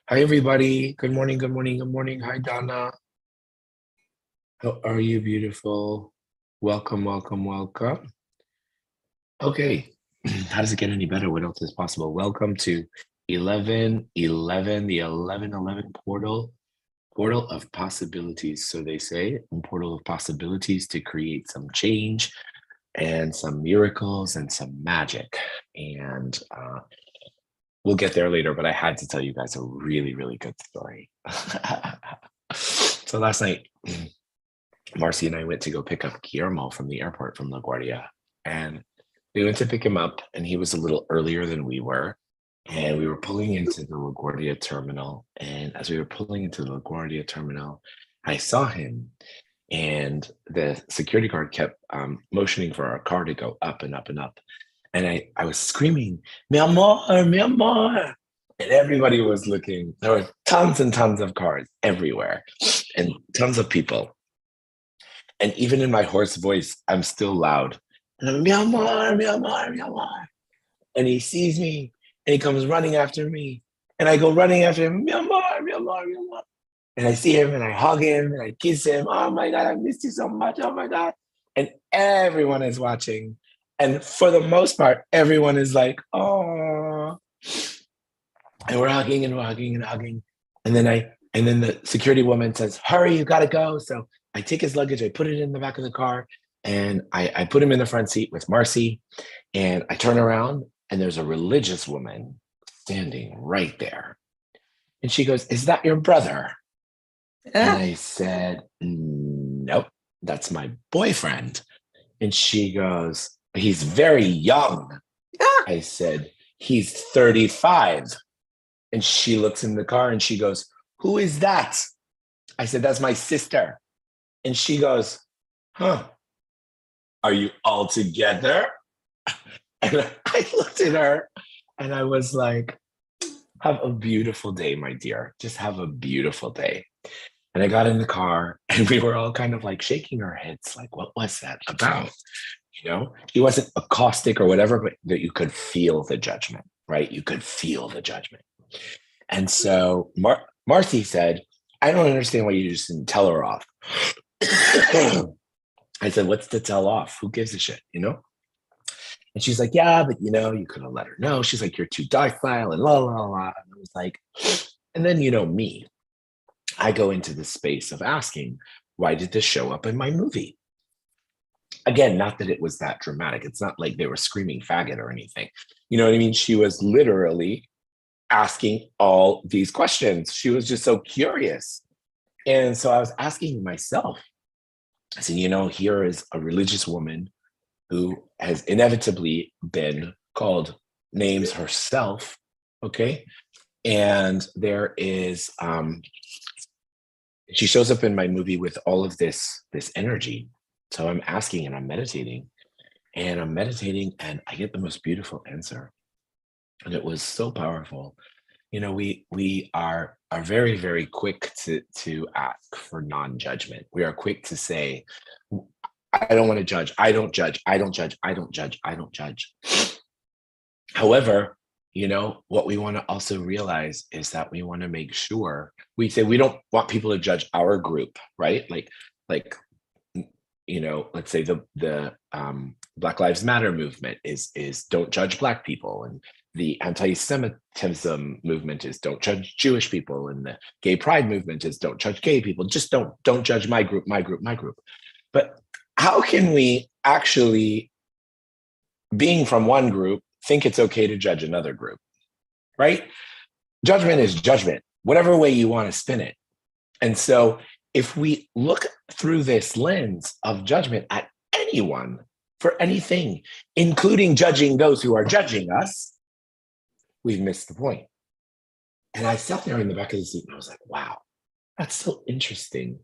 Hi, everybody. Good morning, good morning, good morning. Hi, Donna. How are you, beautiful? Welcome, welcome, welcome. Okay, how does it get any better? What else is possible? Welcome to 11:11, the 11:11 portal of possibilities. So they say, a portal of possibilities to create some change and some miracles and some magic. And we'll get there later, but I had to tell you guys a really, really good story. So last night, Marcy and I went to go pick up Guillermo from the airport from LaGuardia. And we went to pick him up, and he was a little earlier than we were. And we were pulling into the LaGuardia terminal. And as we were pulling into the LaGuardia terminal, I saw him, and the security guard kept motioning for our car to go up and up and up. And I was screaming, Mi amor, mi amor. And everybody was looking. There were tons and tons of cars everywhere and tons of people. And even in my hoarse voice, I'm still loud. And I'm, mi amor, mi amor, mi amor. And he sees me and he comes running after me. And I go running after him, mi amor, mi amor, mi amor. And I see him and I hug him and I kiss him. Oh my God, I missed you so much. Oh my God. And everyone is watching. And for the most part, everyone is like, oh. And we're hugging and we're hugging and hugging. And then the security woman says, hurry, you gotta go. So I take his luggage, I put it in the back of the car, and I put him in the front seat with Marcy. And I turn around and there's a religious woman standing right there. And she goes, is that your brother? And I said, nope, that's my boyfriend. And she goes, he's very young. I said, he's 35. And she looks in the car and she goes, who is that? I said, that's my sister. And she goes, huh, are you all together? And I looked at her and I was like, have a beautiful day, my dear. Just have a beautiful day. And I got in the car and we were all kind of like shaking our heads, like, what was that about? You know, he wasn't caustic or whatever, but that you could feel the judgment, right? You could feel the judgment. And so Marcy said, I don't understand why you just didn't tell her off. I said, what's to tell off? Who gives a shit, you know? And she's like, yeah, but you could have let her know. She's like, you're too docile and la, la, la. And I was like, and then, me, I go into the space of asking, why did this show up in my movie? Again, not that it was that dramatic. It's not like they were screaming faggot or anything. You know what I mean? She was literally asking all these questions. She was just so curious. And so I was asking myself, I said, here is a religious woman who has inevitably been called names herself. Okay. And there is, she shows up in my movie with all of this energy. So I'm asking and I'm meditating and I get the most beautiful answer. And it was so powerful. We are very, very quick to ask for non-judgment. We are quick to say, I don't want to judge. I don't judge. I don't judge. I don't judge. I don't judge. However, what we want to also realize is that we want to make sure we say we don't want people to judge our group, right? Like, let's say the Black Lives Matter movement is don't judge Black people, and the anti-Semitism movement is don't judge Jewish people, and the gay pride movement is don't judge gay people. Just don't judge my group, my group, my group. But how can we actually, being from one group, think it's okay to judge another group, right? Judgment is judgment, whatever way you want to spin it. And so if we look through this lens of judgment at anyone for anything, including judging those who are judging us, we've missed the point. And I sat there in the back of the seat and I was like, wow, that's so interesting.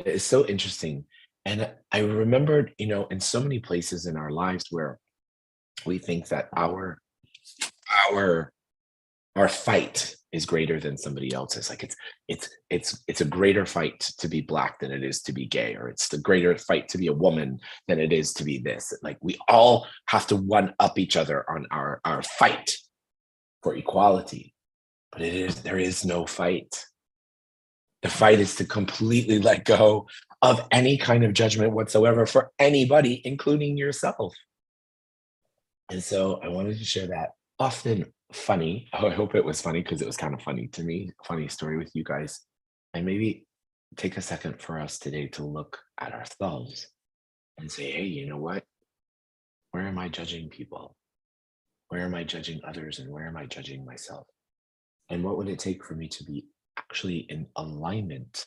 It's so interesting. And I remembered, in so many places in our lives where we think that our fight is greater than somebody else's. Like it's a greater fight to be Black than it is to be gay, or it's the greater fight to be a woman than it is to be this. Like we all have to one up each other on our fight for equality. but there is no fight. The fight is to completely let go of any kind of judgment whatsoever for anybody, including yourself. And so I wanted to share that often funny. Oh, I hope it was funny because it was kind of funny to me. Funny story with you guys. And maybe take a second for us today to look at ourselves and say, hey, you know what? Where am I judging people? Where am I judging others? And where am I judging myself? And what would it take for me to be actually in alignment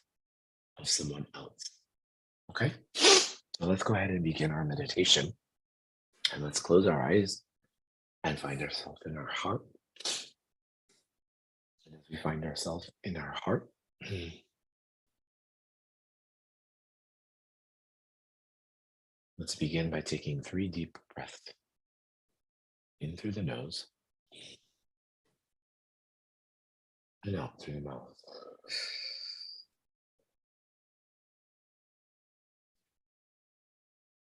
of someone else? Okay. So let's go ahead and begin our meditation. And let's close our eyes and find ourselves in our heart. And as we find ourselves in our heart, let's begin by taking 3 deep breaths in through the nose and out through the mouth.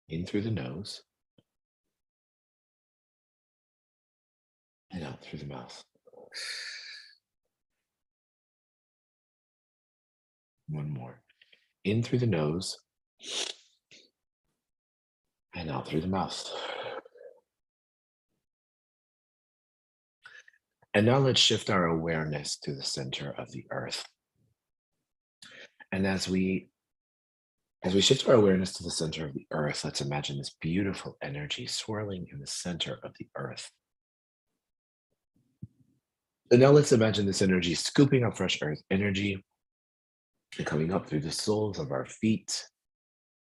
In through the nose and out through the mouth. One more. In through the nose and out through the mouth. And now let's shift our awareness to the center of the earth. And as we shift our awareness to the center of the earth, let's imagine this beautiful energy swirling in the center of the earth. And now let's imagine this energy scooping up fresh earth energy and coming up through the soles of our feet,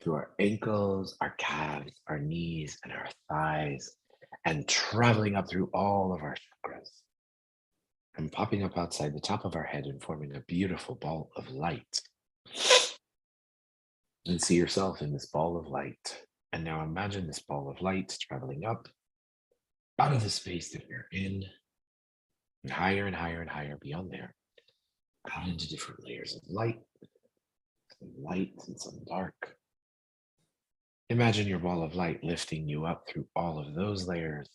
through our ankles, our calves, our knees, and our thighs, and traveling up through all of our chakras and popping up outside the top of our head and forming a beautiful ball of light. And see yourself in this ball of light. And now imagine this ball of light traveling up out of the space that you're in, and higher and higher and higher beyond there, out into different layers of light, some light and some dark. Imagine your ball of light lifting you up through all of those layers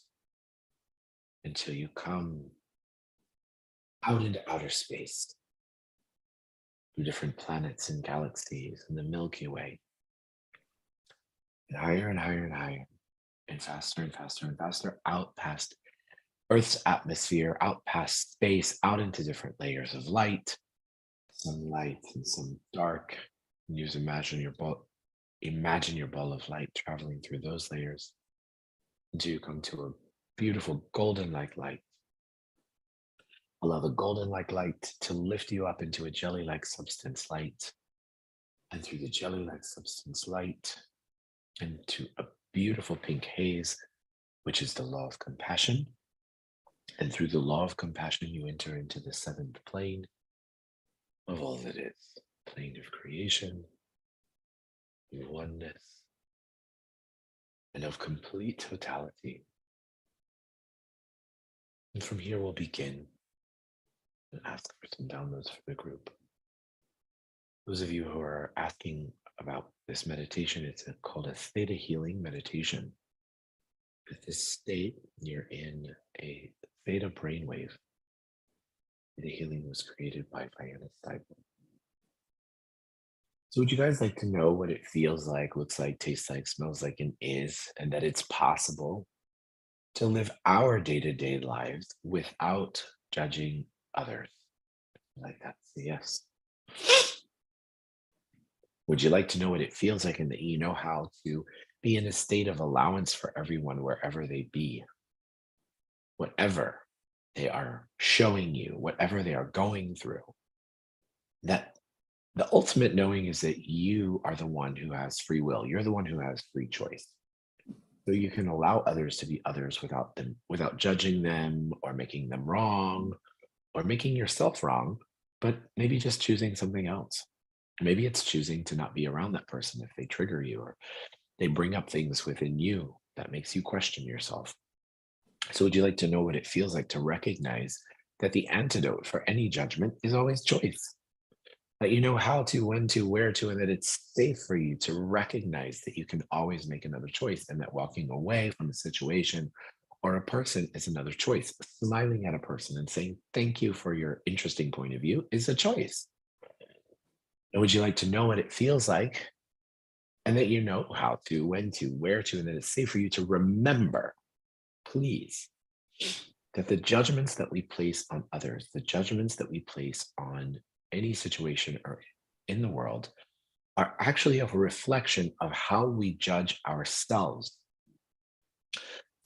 until you come out into outer space, through different planets and galaxies and the Milky Way, and higher and higher and higher, and faster and faster and faster, out past Earth's atmosphere, out past space, out into different layers of light, some light and some dark. And just imagine your ball of light traveling through those layers until you come to a beautiful golden like light. Allow the golden like light to lift you up into a jelly like substance light, and through the jelly like substance light into a beautiful pink haze, which is the law of compassion. And through the law of compassion, you enter into the 7th plane of all that is, plane of creation, oneness, and of complete totality. And from here, we'll begin and ask for some downloads for the group. Those of you who are asking about this meditation, it's called a theta healing meditation. At this state, you're in a theta brainwave. Theta healing was created by Diana Steibel. So would you guys like to know what it feels like, looks like, tastes like, smells like, and is, and that it's possible to live our day-to-day lives without judging others? Like that's the yes. Would you like to know what it feels like and that you know how to be in a state of allowance for everyone wherever they be? Whatever they are showing you, whatever they are going through, that the ultimate knowing is that you are the one who has free will. You're the one who has free choice. So you can allow others to be others without judging them or making them wrong or making yourself wrong, but maybe just choosing something else. Maybe it's choosing to not be around that person if they trigger you or they bring up things within you that makes you question yourself. So would you like to know what it feels like to recognize that the antidote for any judgment is always choice? That you know how to, when to, where to, and that it's safe for you to recognize that you can always make another choice and that walking away from a situation or a person is another choice. Smiling at a person and saying, "Thank you for your interesting point of view," is a choice. And would you like to know what it feels like? And that you know how to, when to, where to, and that it's safe for you to remember, please, that the judgments that we place on others, the judgments that we place on any situation or in the world, are actually a reflection of how we judge ourselves.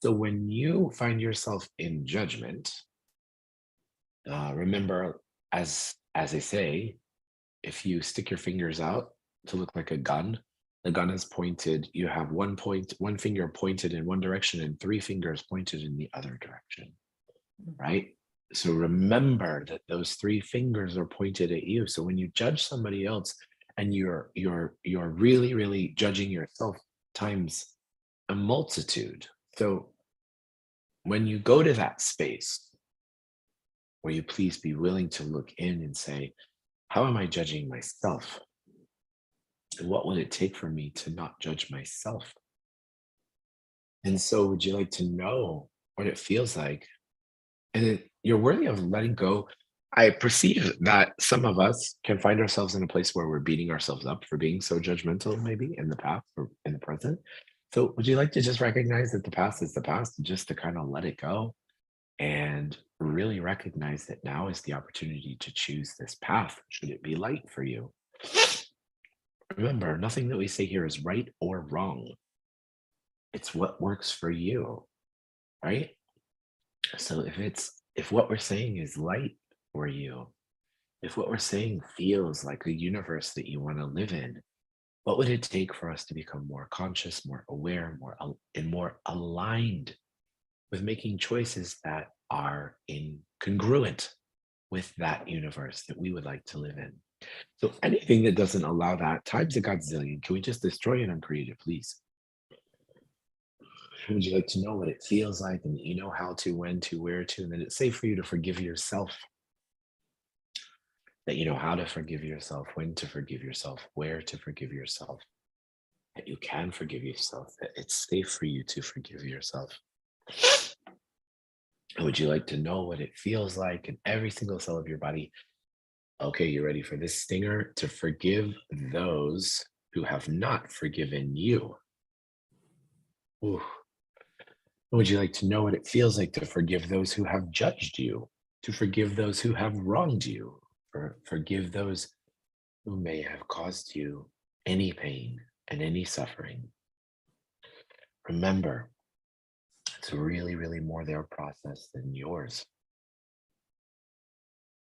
So when you find yourself in judgment, remember, as they say, if you stick your fingers out to look like a gun, the gun is pointed. You have one finger pointed in one direction, and three fingers pointed in the other direction, right? So remember that those three fingers are pointed at you. So when you judge somebody else, and you're really really judging yourself times a multitude. So when you go to that space, will you please be willing to look in and say, how am I judging myself? And what would it take for me to not judge myself? And so, would you like to know what it feels like? And you're worthy of letting go. I perceive that some of us can find ourselves in a place where we're beating ourselves up for being so judgmental, maybe in the past or in the present. So, would you like to just recognize that the past is the past, and just to kind of let it go and really recognize that now is the opportunity to choose this path, should it be light for you? Remember, nothing that we say here is right or wrong. It's what works for you, right? So if what we're saying is light for you, if what we're saying feels like the universe that you want to live in, what would it take for us to become more conscious, more aware, and more aligned with making choices that are congruent with that universe that we would like to live in? So anything that doesn't allow that times a godzillion, can we just destroy it and uncreate it, please? Would you like to know what it feels like, and you know how to, when to, where to, and that it's safe for you to forgive yourself, that you know how to forgive yourself, when to forgive yourself, where to forgive yourself, that you can forgive yourself, that it's safe for you to forgive yourself? And would you like to know what it feels like in every single cell of your body? Okay, you ready for this stinger? To forgive those who have not forgiven you. Ooh. Would you like to know what it feels like to forgive those who have judged you, to forgive those who have wronged you, or forgive those who may have caused you any pain and any suffering? Remember, it's really, really more their process than yours.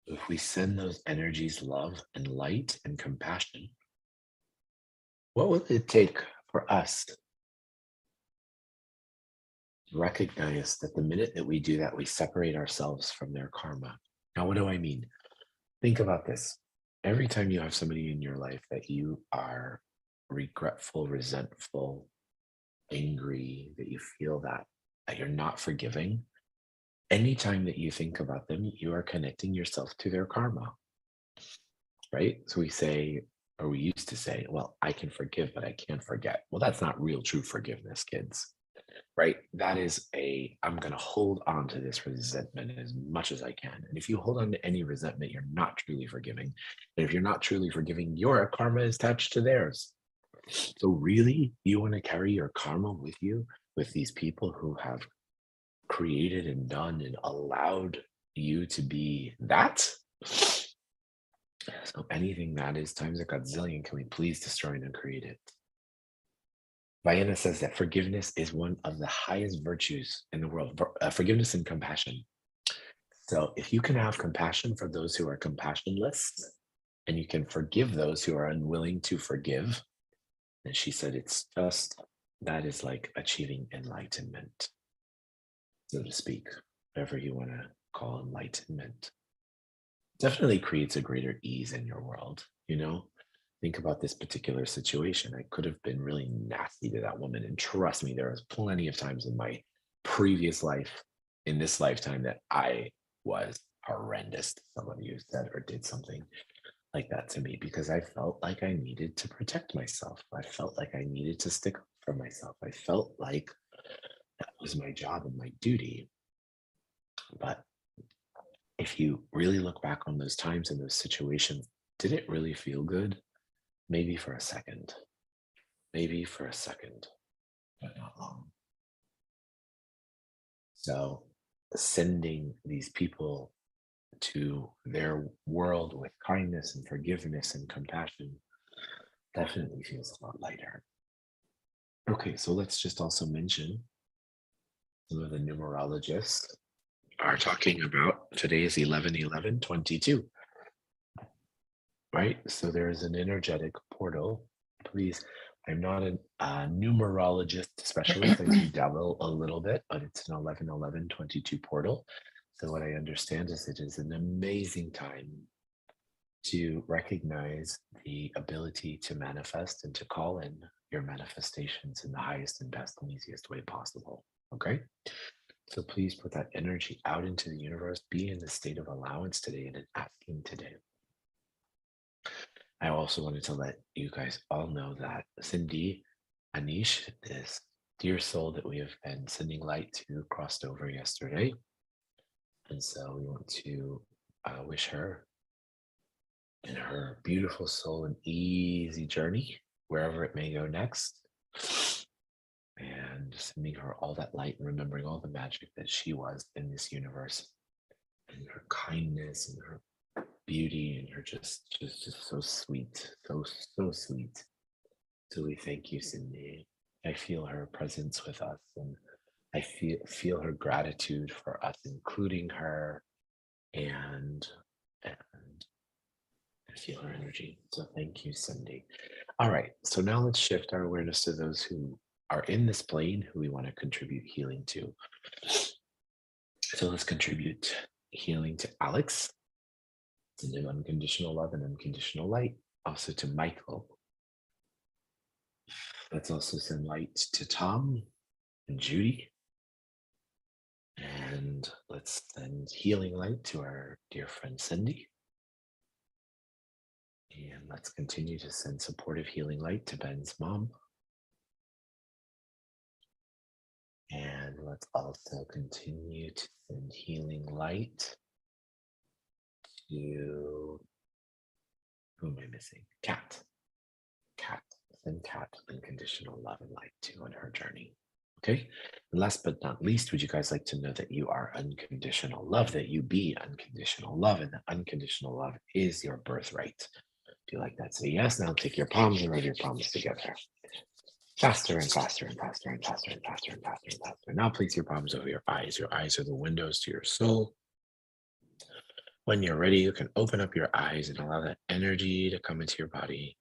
If we send those energies love and light and compassion, what will it take for us to recognize that the minute that we do that, we separate ourselves from their karma? Now, what do I mean? Think about this. Every time you have somebody in your life that you are regretful, resentful, angry, that you feel that you're not forgiving, anytime that you think about them, you are connecting yourself to their karma, right? So we say, or we used to say, well, I can forgive, but I can't forget. Well, that's not real true forgiveness, kids, right? That is I'm going to hold on to this resentment as much as I can. And if you hold on to any resentment, you're not truly forgiving. And if you're not truly forgiving, your karma is attached to theirs. So, really, you want to carry your karma with you, with these people who have created and done and allowed you to be that? So, anything that is times a godzillion, can we please destroy and uncreate it? Vienna says that forgiveness is one of the highest virtues in the world, forgiveness and compassion. So, if you can have compassion for those who are compassionless, and you can forgive those who are unwilling to forgive, and she said it's just that is like achieving enlightenment, so to speak, whatever you want to call enlightenment. Definitely creates a greater ease in your world, you know? Think about this particular situation. I could have been really nasty to that woman. And trust me, there was plenty of times in my previous life, in this lifetime, that I was horrendous to someone who said or did something like that to me, because I felt like I needed to protect myself. I felt like I needed to stick up for myself. I felt like That was my job and my duty. But if you really look back on those times and those situations, did it really feel good? Maybe for a second. Maybe for a second, but not long. So sending these people to their world with kindness and forgiveness and compassion definitely feels a lot lighter. Okay, so let's just also mention some of the numerologists are talking about today is 11/11/22, right? So there is an energetic portal. Please, I'm not a numerologist specialist. I do dabble a little bit, but it's an 11/11/22 portal. So what I understand is it is an amazing time to recognize the ability to manifest and to call in your manifestations in the highest and best and easiest way possible. Okay. So please put that energy out into the universe. Be in the state of allowance today and in asking today. I also wanted to let you guys all know that Cindy Anish, this dear soul that we have been sending light to, crossed over yesterday. And so we want to wish her and her beautiful soul an easy journey wherever it may go next. And sending her all that light and remembering all the magic that she was in this universe and her kindness and her beauty and her just so sweet, so sweet. So we thank you, Cindy. I feel her presence with us and I feel her gratitude for us, including her, and I feel her energy. So thank you, Cindy. All right, so now let's shift our awareness to those who are in this plane who we want to contribute healing to. So let's contribute healing to Alex, send him unconditional love and unconditional light. Also to Michael. Let's also send light to Tom and Judy. And let's send healing light to our dear friend Cindy. And let's continue to send supportive healing light to Ben's mom. And let's also continue to send healing light to, who am I missing? Kat. Send Kat unconditional love and light too on her journey. Okay. And last but not least, would you guys like to know that you are unconditional love, that you be unconditional love, and that unconditional love is your birthright? If you like that, say yes. Now take your palms and rub your palms together. Faster and faster and faster and faster and faster and faster and faster. Now place your palms over your eyes. Your eyes are the windows to your soul. When you're ready, you can open up your eyes and allow that energy to come into your body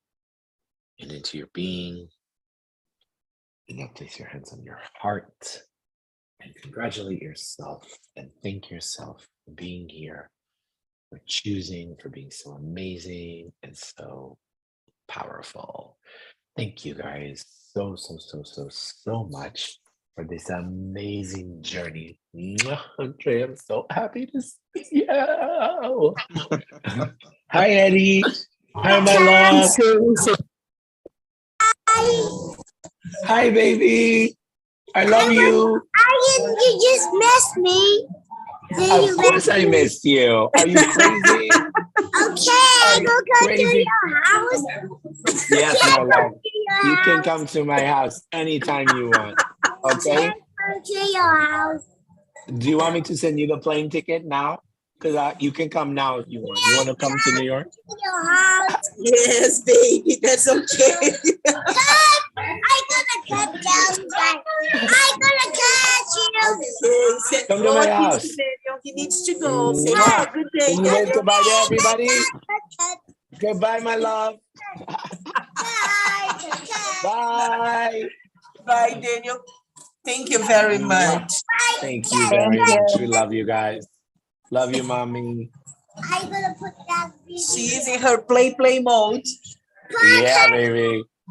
and into your being. And now place your hands on your heart and congratulate yourself and thank yourself for being here, for choosing, for being so amazing and so powerful. Thank you guys so much for this amazing journey. Andre, I'm so happy to see you. Hi, Eddie. Hi, my love. Hi, baby. I love you. You just missed me. Of course I missed you. Are you crazy? Okay, go to your house. Yes, my love. You can come to my house anytime you want. Okay? Go to your house. Do you want me to send you the plane ticket now? Because you can come now if you want. You want to come to New York? To your house. Yes, baby, that's okay. I'm gonna cut down. I'm gonna catch you. Okay, Come to my house. Daniel, he needs to go. Say Mwah. good day, Can you wave Daniel. goodbye to everybody? Goodbye, my love. Bye. Bye, Daniel. Thank you very much. Thank you very much. We love you guys. Love you, mommy. I'm gonna put that. She is in her play mode. Yeah, baby.